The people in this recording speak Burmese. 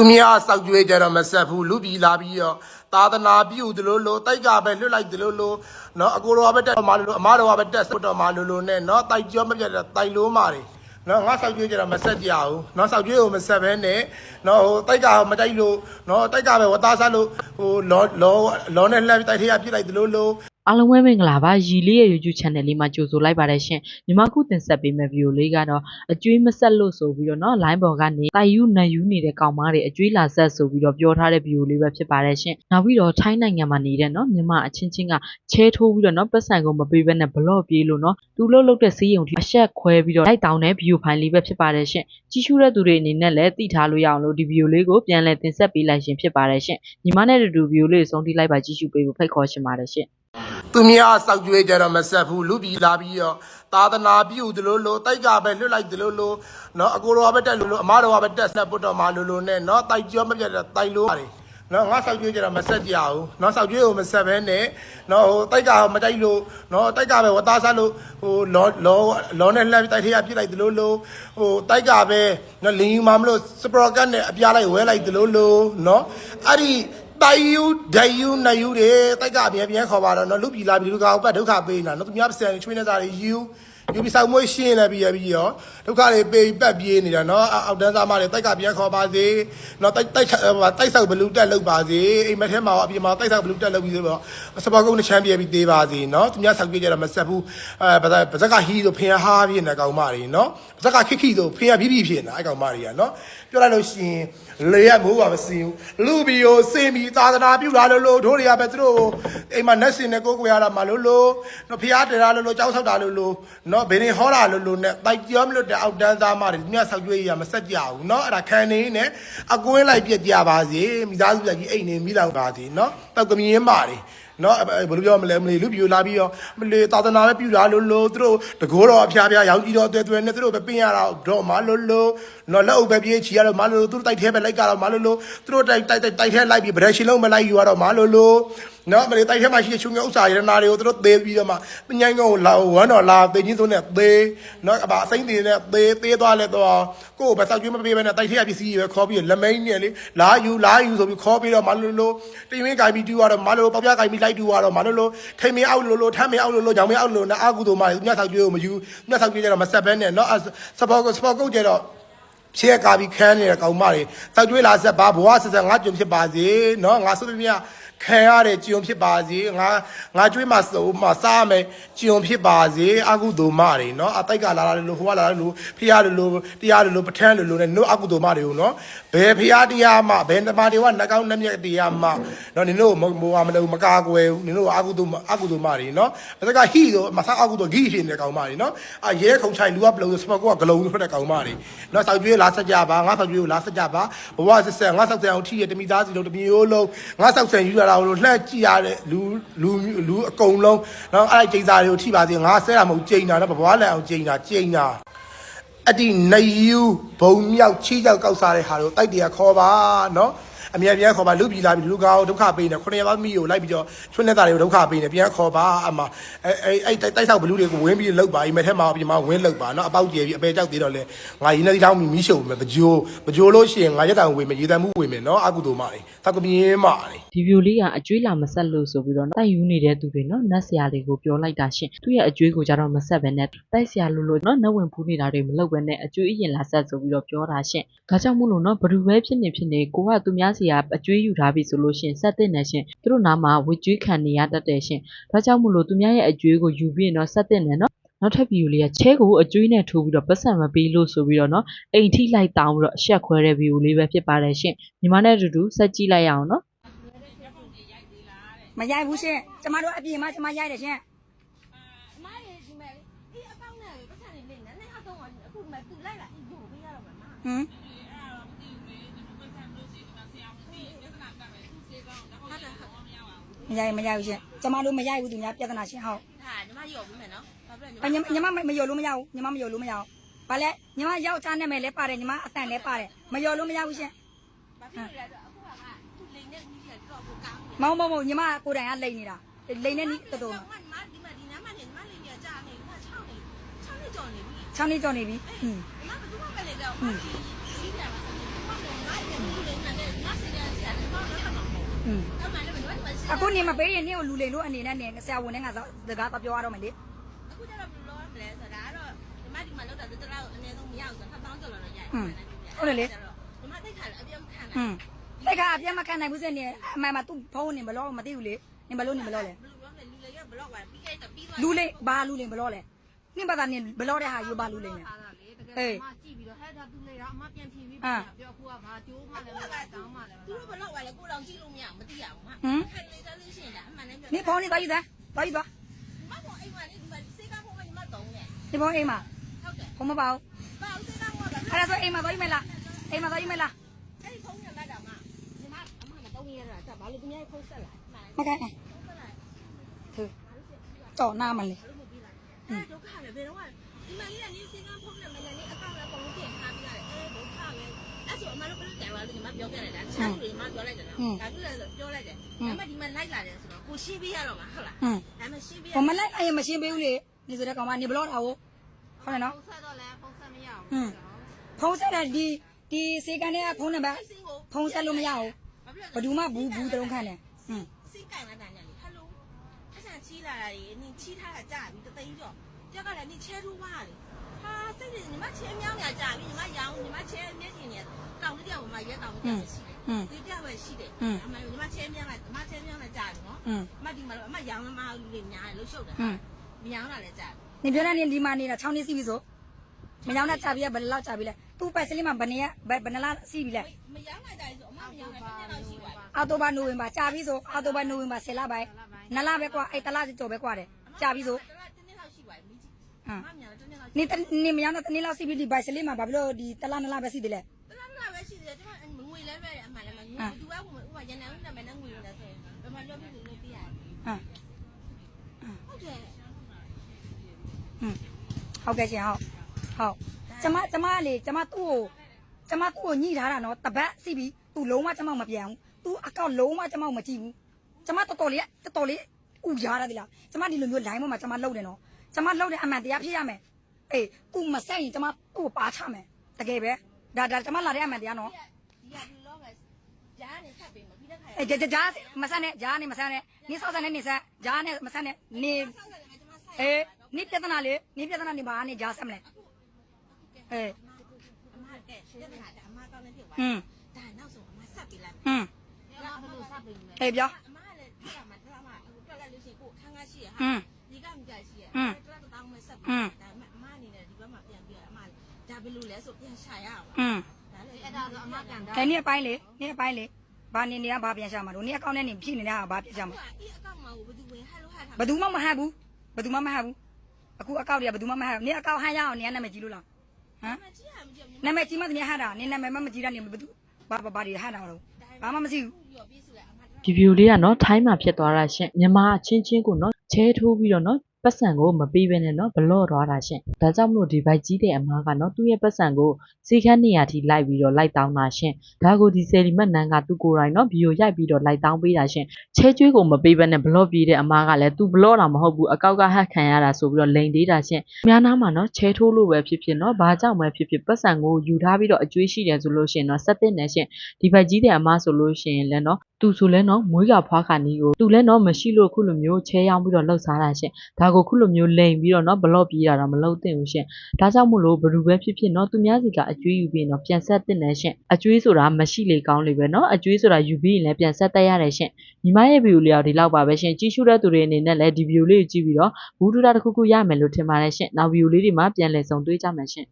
သူများစောက်ကြွေးကြတော့မဆက်ဘူးလူပြည်လာပြီးတော့သာသနာပြုသလိုလိုတိုက်ကပဲလွတ်လိုက်သလိုလိုနော်အကိုတော်ကပဲတက်မှလို့အမတော်ကပဲတက်ဆွတ်တော်မှလို့နဲ့နော်တိုက်ကြောမပြတ်တဲ့တိုက်လို့မာတွေနော်ငါစောက်ကြွေးကြတော့မဆက်ကြဘူးနော်စောက်ကြွေးကိုမဆက်ဘဲနဲ့နော်ဟိုတိုက်ကမတိုက်လို့နော်တိုက်ကပဲဝသားစားလို့ဟိုလောနဲ့လှမ်းတိုက်ထရပြစ်လိုက်သလိုလိုအားလုံးပဲမင်္ဂလာပါရီလေးရဲ့ YouTube channel လေးမှာကြိုဆိုလိုက်ပါတယ်ရှင်ညီမခုတင်ဆက်ပေးမယ့် video လေးကတော့အကျွေးမဆက်လို့ဆိုပြီးတော့เนาะ line ပေါ်ကနေတိုင်ယူနန်ယူနေတဲ့ကောင်မတွေအကျွေးလာဆက်ဆိုပြီးတော့ပြောထားတဲ့ video လေးပဲဖြစ်ပါတယ်ရှင်နောက်ပြီးတော့ထိုင်းနိုင်ငံမှာနေတဲ့เนาะမြန်မာအချင်းချင်းကချဲထိုးပြီးတော့เนาะပတ်စံကိုမပေးဘဲနဲ့ block ပြေးလို့เนาะသူလှုပ်တဲ့စီးရုံထိအဆက်ခွဲပြီးတော့လိုက်တောင်းတဲ့ video file လေးပဲဖြစ်ပါတယ်ရှင်ကြီးရှုတဲ့သူတွေအနေနဲ့လည်းသိထားလို့ရအောင်လို့ဒီ video လေးကိုပြန်လည်တင်ဆက်ပေးလိုက်ရှင်ဖြစ်ပါတယ်ရှင်ညီမနဲ့တူ video လေးဆုံးထိလိုက်ပါကြည့်ရှုပေးဖို့ဖိတ်ခေါ်ရှင်ပါတယ်ရှင်သူများစောက်ကြွေးကြတော့မဆက်ဘူးလူပြည်လာပြီးတော့သာသနာပြုသလိုလိုတိုက်ကပဲလွတ်လိုက်သလိုလိုနော်အကိုတော်ကပဲတက်လို့အမတော်ကပဲတက်ဆက်ပုတ်တော်မှလို့နဲ့နော်တိုက်ကြောမပြတ်တဲ့တိုက်လို့ပါတယ်နော်ငါစောက်ကြွေးကြတော့မဆက်ကြဘူးနော်စောက်ကြွေးကိုမဆက်ဘဲနဲ့နော်ဟိုတိုက်ကမတိုက်လို့နော်တိုက်ကပဲဝသားစားလို့ဟိုလောနဲ့လှမ်းတိုက်ထရပြစ်လိုက်သလိုလိုဟိုတိုက်ကပဲနော်လင်းယူမှမလို့စပရော့ကတ်နဲ့အပြားလိုက်ဝဲလိုက်သလိုလိုနော်အဲ့ဒီတိုင်ယူဒိုင်ယူနယူတွေတိုက်ကအပြန်ခေါ်ပါတော့နော်လူပြည်လာပြည်လူကောင်ပတ်ဒုက္ခပေးနေတာနော်သူများပစံချွေးနေစားတွေယူပြီးစောက်မွေးရှင်းနေပြီးရောဒုက္ခတွေပေးပတ်ပြေးနေတာနော်အောက်တန်းသားမတွေတိုက်ကပြန်ခေါ်ပါစေနော်တိုက်ဆောက်ဘလူးတက်လောက်ပါစေအိမ်မက်ထဲမှာအပြင်မှာတိုက်ဆောက်ဘလူးတက်လောက်ပြီးဆိုတော့စပေါ်ကုန်းတစ်ချမ်းပြေးပြီးသေးပါစေနော်သူများဆောက်ပြေးကြတော့မဆက်ဘူးဗဇက်ကဟီးဆိုဖင်ဟားပြေးနေကောင်မတွေနော်ဗဇက်ကခိဆိုဖင်ကပြီးဖြစ်နေအဲ့ကောင်မတွေကနော်ပြောလိုက်လို့ရှိရင်လေရမိုးပါမစင်ဘူးလူဘီကိုစင်ပြီးသာသနာပြုတာလို့တို့တွေကပဲသူတို့အိမ်မှာနတ်စင်နဲ့ကိုကိုရတာမှလို့နော်ဖျားတယ်တာလို့ကြောက်ဆောက်တာလို့နော်ဘယ်နေဟောတာလို့နဲ့တိုက်ကြောမလို့တဲ့အောက်တန်းသားမတွေမြတ်ဆောက်ကြွေးရမဆက်ကြဘူးနော်အဲ့ဒါခံနေနဲ့အကွင်းလိုက်ပြက်ကြပါစေမိသားစုကြီးအိမ်နေမိလောက်ပါစေနော်တောက်ကမြင်းမာတွေနော်ဘယ်လိုပြောမလဲမလေးလူပြိုလာပြီးတော့မလေးသာသနာပဲပြူတာလို့သူတို့တကိုးတော်အဖျားရောင်ကြီးတော်တွေ့နဲ့သူတို့ပဲပင်ရတာတော့မလို့နော်လက်အုပ်ပဲပြေးချီရတော့မလို့သူတို့တိုက်ထဲပဲလိုက်ကတော့မလို့သူတို့တိုက်ထဲလိုက်ပြီးဗရက်ရှင်လုံးမလိုက်ယူရတော့မလို့နော်မလေးတိုက်ထဲမှာရှိတဲ့ချုံငယ်ဥစ္စာရတနာတွေကိုသူတို့သေးပြီးတော့မှပညာကုန်းကိုလာဝမ်းတော်လာသိချင်းစုံနဲ့သေးနော်အစိမ့်တင်နဲ့သေးသွားလဲတော့ကိုယ့်ကိုပဲစောက်ကျွေးမပေးဘဲနဲ့တိုက်ထဲကပစ္စည်းတွေပဲခေါ်ပြီးလက်မိန်နဲ့လေလာယူဆိုပြီးခေါ်ပြီးတော့မလို့တင်ဝင်းကိုင်ပြီးတူရတော့မလို့ပေါက်ပြကိုင်ပြီးလိုက်တူရတော့မလို့ထိန်မင်းအောက်လို့ထမ်းမင်းအောက်လို့ကြောင်မင်းအောက်လို့နဲ့အာကုသို့မှညစောက်ကျွေးကိုမယူညစောက်ကျွေးကြတော့မဆက်ဘဲနဲ့နော်စပေါ်ကုတ်ကြတော့ချဲကာပြီးခန်းနေတဲ့ကောင်မတွေစောက်ကျွေးလာဆက်ပါဘဝဆက်ဆက်ငါကြုံဖြစ်ပါစေနော်ငါဆိုပြမြခံရတဲ့ကြုံဖြစ်ပါစေငါကျွေးမှစားမယ်ကြုံဖြစ်ပါစေအကုသိုလ်မတွေနော်အတိုက်ကလာလို့ဟိုကလာလို့ဖျားလို့တရားလို့ပဋ္ဌာန်းလို့နဲ့နို့အကုသိုလ်မတွေကိုနော်ဘယ်ဖျားတရားမှဘယ်တမတွေကနှကောင်းနှမျက်တရားမှနော်နင်တို့မိုးမလို့မကာကွယ်ဘူးနင်တို့အကုသိုလ်မတွေနော်ဒါကဟိဆိုမစားအကုသိုလ်ဂိဖြစ်နေတဲ့ကောင်မတွေနော်ရဲခုံချိုင်လူကပလုံစပကောကဂလုံးထွက်တဲ့ကောင်မတွေနော်စောက်ကျွေးလာဆက်ကြပါငါစောက်ကျွေးကိုလာဆက်ကြပါဘဝဆက်ဆက်ငါစောက်ဆံအောင်ထိရတမိသားစီလုံးတမျိုးလုံးငါစောက်ဆံယူရတာလို့လှမ်းကြည့်ရတဲ့လူအကုန်လုံးနော်အဲ့ဒီကျိန်စာတွေကိုထိပါသေးငါဆဲတာမဟုတ်ကျိန်တာနော်ဘဝလန်အောင်ကျိန်တာအဲ့ဒီနယူဘုံမြောက်ချီးကြောက်ကောက်စားတဲ့ဟာတို့တိုက်တရခေါ်ပါနော်အမြဲပြန်ခေါ်ပါလူပြည်လာပြီးလူကောင်းဒုက္ခပေးနေ9ရက်သားမိကိုလိုက်ပြီးတော့ချွန်းနေတာတွေကိုဒုက္ခပေးနေပြန်ခေါ်ပါအမအဲ့တိုက်ဆောက်ဘလူးတွေကိုဝင်းပြီးလောက်ပါအိမ်မက်ထဲမှာပြီးမှဝင်းလောက်ပါနော်အပေါက်ကျဲပြီးအပေကြောက်သေးတော့လဲငါရင်းနေတောင်းမီးရှုံမယ်ပကြိုးလို့ရှိရင်ငါရက်တံဝင်မယ်ရေတံမှုဝင်မယ်နော်အကုသိုလ်မတွေသောက်ကပြင်းမတွေဒီဗီဒီယိုလေးကအကျွေးလာမဆက်လို့ဆိုပြီးတော့တိုက်ယူနေတဲ့သူတွေနော်နတ်ဆရာလေးကိုပြောလိုက်တာရှင်သူ့ရဲ့အကျွေးကိုကြတော့မဆက်ဘဲနဲ့တိုက်ဆရာလို့နော်နတ်ဝင်ဖူးနေတာတွေမလုပ်ဘဲနဲ့အကျွေးအရင်လာဆက်ဆိုပြီးတော့ပြောတာရှင်ဒါကြောင့်မို့လို့နော်ဘယ်သူပဲဖြစ်နေကိုကသူများစီကအကျွေးယူထားပြီဆိုလို့ရှင်ဆက်တဲ့နဲ့ရှင်သူတို့နားမှာဝေကျွေးခံနေရတတ်တယ်ရှင်ဒါကြောင့်မို့လို့သူများရဲ့အကျွေးကိုယူပြီးတော့ဆက်တဲ့နဲ့နော်နောက်ထပ်ဗီဒီယိုလေးကချဲကိုအကျွေးနဲ့ထိုးပြီးတော့ပတ်စံမပေးလို့ဆိုပြီးတော့နော်အိမ်ထိလိုက်တောင်းပြီးတော့အဆက်ခွဲတဲ့ဗီဒီယိုလေးပဲဖြစ်ပါတယ်ရှင်ညီမနဲ့အတူတူဆက်ကြည့်လိုက်ရအောင်နော်မရိုက်ဘူးရှင်ကျမတို့အပြင်မှာကျမရိုက်တယ်ရှင်အမရေဒီမဲ့ဒီအပေါင်းနဲ့ပတ်စံနေလိမ့်နဲ့အတော့အခုမှသူလိုက်လာယူပေးရတော့မှာဟမ်မရိုက်ဘူးရှင်ကျမတို့မရိုက်ဘူးသူများပြဿနာရှင်ဟုတ်ဟာညီမရောဘူးမယ်နော်ဘာဖြစ်လဲညီမမရောလို့မရဘူးညီမမရောလို့မရဘူးဘာလဲညီမယောက်ျားနာမည်လဲပါတယ်ညီမအတန်လဲပါတယ်မရောလို့မရဘူးရှင်ဘာဖြစ်လဲဆိုအခုကသူလိန်နဲ့နီးတယ်တော့ကိုကောင်းမောင်ညီမကိုယ်တိုင်ကလိန်နေတာလိန်နဲ့နီးတော်တော်မှာဒီမှာဒီနားမှာနေညီမလိန်နေကြာနေညီမ6နှစ်ကျော်နေပြီ6နှစ်ကျော်နေပြီညီမဘယ်သူမှပဲလေတော့ဒီပြန်လာတယ်ဘာလဲငါ့ရဲ့လူလိန်နဲ့ อืม အဲ့မှလည်းမတို့က အခုနေမပေးရင်နေကိုလူလေလို့အနေနဲ့နေဆရာဝန်နဲ့ငါစကားတော့ပြောရတော့မယ်လေ အခုကျတော့ဘယ်လိုလုပ်မလဲဆိုတာဒါကတော့ဒီမှာလောက်တာတလားအနည်းဆုံးမရအောင်ဆိုတော့1000ကျော်လောက်ရတယ် ဟုတ်တယ်လေ ဒီမှာတိတ်ခါလည်းအပြည့်မခံနိုင် อืมတိတ်ခါအပြတ်မခံနိုင်ဘူးစနေအမှန်မှာသူ့ဖုန်းနေဘလို့မသိဘူးလေနေဘလို့နေဘလို့လဲ ဘယ်လိုလုပ်လဲလူလေကဘလော့ပါပြီးခဲ့တော့ပြီးသွား လူလေဘာလူလေဘလို့လဲနေပါသားနေဘလို့တဲ့ဟာယူပါလူလေနေ အေးကြည့်ပြီးတော့ဟဲ့ဒါသူလေတော့အမပြန်ဖြေပြီးပြောအခုကဘာကျိုးမှလည်းမတောင်းမှလည်း သူတို့ဘလော့ပါလေကိုတော်ကြည့်လို့မရမသိရဘူးဟာခိုင်လေတော့လို့ရှိရင်ဒါအမှန်လည်းပြော နေဖုန်းနေသွားယူသားသွားယူသွား မဟုတ်အိမ်မှာလေဒီမှာစေကဖုန်းကဒီမှာတုံးနေ နေဖုန်းအိမ်မှာ ဟုတ်တယ် ဖုန်းမပါဘူး ဘာလို့စေကဖုန်းက အဲ့ဒါဆိုအိမ်မှာသွားယူမယ်လားအိမ်မှာသွားယူမယ်လား အဲ့ဒီဖုန်းကလည်းဒါမှဒီမှာအမှန်တော့တုံးနေရတာဒါဘာလို့သူများဖုန်းဆက်လာမှန် မကန်သူတော့နားမလဲ အဲ့ဒုက္ခလည်းဘယ်တော့မှဒီမှာလေးကလေးစေကဖုန်းနဲ့မလည်းလေးအကောင့်လည်းပုံလို့ပြင်ထားပြရတယ်အဲဒုက္ခပဲအဲ့ဆိုအမှန်တော့ဘယ်လိုကြံပါလဲဒီမှာပြောပြလိုက်တာချမ်းလူတွေမှပြောလိုက်တယ်နော်ဒါပြလဲဆိုပြောလိုက်တယ်ဒါပေမဲ့ဒီမှာလိုက်လာတယ်ဆိုတော့ကိုရှင်းပေးရတော့မှာဟုတ်လားဒါပေမဲ့ရှင်းပေးရ ဘမလိုက်အဲ့မရှင်းပေးဘူးလေနေဆိုတဲ့ကောင်မနေဘလို့တာဟုတ်ဟုတ်တယ်နော် ပုံဆက်တော့လည်းပုံဆက်မရအောင် ဖုန်းဆက်တာဒီစေကန်တဲ့ဖုန်းနံပါတ်ဖုန်းဆက်လို့မရဘူးဘယ်သူမှဘူးတုံးခန့်တယ်อืม စိတ်ကြိုင်လာတာညာလေဟယ်လိုအဆန်ချီးလာတာရေနင်ချီးထားတာကြာပြီတသိန်းကျော်ကြောက်ကလည်းနင်ချဲထိုးပါလေဟာစိတ်ညီမချဲမြောင်းညာကြာပြီညီမရောင်းညီမချဲမျက်ကျင်နေတောင်းတယောက်မှရဲတောင်းတယောက်ရှိတယ်ဒီတယောက်ပဲရှိတယ်အမညီမချဲမြောင်းလာညီမချဲမြောင်းလာကြာပြီနော်အမဒီမှာတော့အမရောင်းမမလူတွေများတယ်လို့ရှုပ်တယ်မရောင်းလာလဲကြာပြီ နေပြောနေဒီမှာနေတာ6နှစ်စီးပြီဆိုမယောင်းတဲ့ကြာပြီဘယ်လောက်ကြာပြီလဲသူ့ပိုက်စလေးမှာဘယ်နှစ်လားစီးပြီလဲ မရောင်းလာကြဆိုအမမရောင်းလာတစ်နှစ်လောက်ရှိပါပြီ အောက်တိုဘာနိုဝင်ဘာကြာပြီဆိုအောက်တိုဘာနိုဝင်ဘာ10လပိုင်း2လပဲကွာအဲ့3လကျော်ပဲကွာတယ်ကြာပြီဆို တစ်နှစ်လောက်ရှိပါပြီမိကြီးအမမရောင်းတစ်နှစ်လောက် နေမယောင်းတဲ့တစ်နှစ်လောက်စီးပြီဒီပိုက်စလေးမှာဘာဖြစ်လို့ဒီ3လ2လပဲစီးတယ်လဲ တစ်လောက်ပဲရှိသေးတယ်ဒီမှာငွေလဲပဲအမှန်လည်းမငွေသူကဥပမာရန်နေဦးနာမည်နဲ့ငွေလို့လဲဆိုရင်ဘယ်မှာပြောပြလို့ပြရတယ် ဟမ် ဟုတ်တယ် ဟုတ်ကဲ့ရှင်ဟုတ်ကျမလေကျမသူ့ကိုညှိထားတာနော်တပတ်စီးပြီသူလုံးဝကျမမပြန်ဘူးသူအကောက်လုံးဝကျမမကြည့်ဘူးကျမတော်တော်လေးဥရရတယ်လားကျမဒီလိုမျိုး line ပေါ်မှာကျမလှုပ်တယ်နော်ကျမလှုပ်တဲ့အမှန်တရားဖြစ်ရမယ်အေးသူမဆက်ရင်ကျမသူ့ကိုပါချမယ်တကယ်ပဲဒါကျမလာတဲ့အမှန်တရားနော် ဒီကဒီလောကဂျားနေဆက်ပေးမှာပြီးတဲ့ခါ အေးဂျာမဆန်းနဲ့ဂျာနေမဆန်းနဲ့နေဆောက်ဆန်းနဲ့နေဆက်ဂျာနဲ့မဆန်းနဲ့နေအေးနေပြဿနာလေနေပြဿနာနေပါနဲ့ဂျာဆက်မလဲအေး အမကဲတဲ့ခါဒါအမကောင်းနေဖြစ်သွားဒါနောက်ဆုံးအမဆက်ပေးလိုက် ဟွန်း ဘယ်လိုစပ်ပြီးလဲ အေးပြော အမလည်းဒီကမှတော့မှအခုတွက်လိုက်လို့ရှိရင်ကိုခန်းကားရှိရဟာ ဟွန်း ဒီကမြကြရှိရတွက်တော့တောင်းမဲ့ဆက်ပေးဒါပေမဲ့အမအနေနဲ့ဒီဘက်မှာပြန်ပြီးအမဒါဘယ်လိုလဲဆိုပြန်ရှာရအောင် ဟွန်း ဒါလည်း အဲ့ဒါဆိုအမကန်တာ ဒါနေ့အပိုင်းလေဘာနေနေကဘာပြန်ရှာမှာလို့နေအကောင့်နဲ့နေဖြစ်နေတာဘာပြန်ရှာမှာ အေးအကောင့်မှာကိုဘယ်သူဝင်ဟဲ့လို့ဟဲ့ထား ဘယ်သူမှမဟတ်ဘူးအခုအကောင့်တွေကဘယ်သူမှမဟတ်နေအကောင့်ဟန်ရအောင်နေနာမည်ကြီးလို့လားဟမ် မကြည့်ရမကြည့် နာမည်ကြီးမှတည်းဟတ်တာနေနာမည်မကြီးတာနေဘယ်သူဘာတွေဟတ်တာတော့ဘာမှမရှိဘူး ရောပြီးဆိုလဲအမ ဒီဗီဒီယိုလေးကနော်ထိုင်းမှာဖြစ်သွားတာရှင်မြန်မာအချင်းချင်းကိုနော်ချဲထိုးပြီးတော့နော်ပတ်စံကိုမပေးဘဲနဲ့နော်ဘလော့သွားတာရှင်ဒါကြောင့်မလို့ဒီဘိုက်ကြီးတဲ့အမားကနော်သူ့ရဲ့ပတ်စံကိုစီခန်းနေရာထိလိုက်ပြီးတော့လိုက်တောင်းတာရှင်ဒါကိုဒီဆယ်လီမတ်နန်းကသူ့ကိုယ်တိုင်နော်ဗီဒီယိုရိုက်ပြီးတော့လိုက်တောင်းပေးတာရှင်ချဲကျွေးကိုမပေးဘဲနဲ့ဘလော့ပြေးတဲ့အမားကလည်းသူဘလော့တာမဟုတ်ဘူးအကောက်ကဟတ်ခံရတာဆိုပြီးတော့လိန်သေးတာရှင်များနားမှာနော်ချဲထိုးလို့ပဲဖြစ်ဖြစ်နော်ဘာကြောင့်ပဲဖြစ်ဖြစ်ပတ်စံကိုယူထားပြီးတော့အကျွေးရှိတယ်ဆိုလို့ရှင်နော်ဆက်တဲ့နဲ့ရှင်ဒီဘိုက်ကြီးတဲ့အမားဆိုလို့ရှင်လည်းနော်သူဆိုလဲနော်မွေးကဖွားခါနီးကိုသူလဲနော်မရှိလို့ခုလိုမျိုးချဲရောက်ပြီးတော့လှုပ်ရှားတာရှင်ဒါကိုခုလိုမျိုးလိန်ပြီးတော့နော်ဘလော့ပြေးတာတော့မလုပ်သင့်ဘူးရှင်ဒါကြောင့်မို့လို့ဘယ်သူပဲဖြစ်ဖြစ်နော်သူများစီကအကျွေးယူပြီးတော့ပြန်ဆက်တဲ့နဲ့ရှင်အကျွေးဆိုတာမရှိလေကောင်းလေပဲနော်အကျွေးဆိုတာယူပြီးရင်လည်းပြန်ဆက်တက်ရတယ်ရှင်ညီမရဲ့ဗီဒီယိုလေးဒီလောက်ပါပဲရှင်ကြည့်ရှုတဲ့သူတွေအနေနဲ့လည်းဒီဗီဒီယိုလေးကိုကြည့်ပြီးတော့ဘူးတူတာတစ်ခုခုရမယ်လို့ထင်ပါတယ်ရှင်နောက်ဗီဒီယိုလေးတွေမှာပြန်လည်ဆုံတွေ့ကြမယ်ရှင်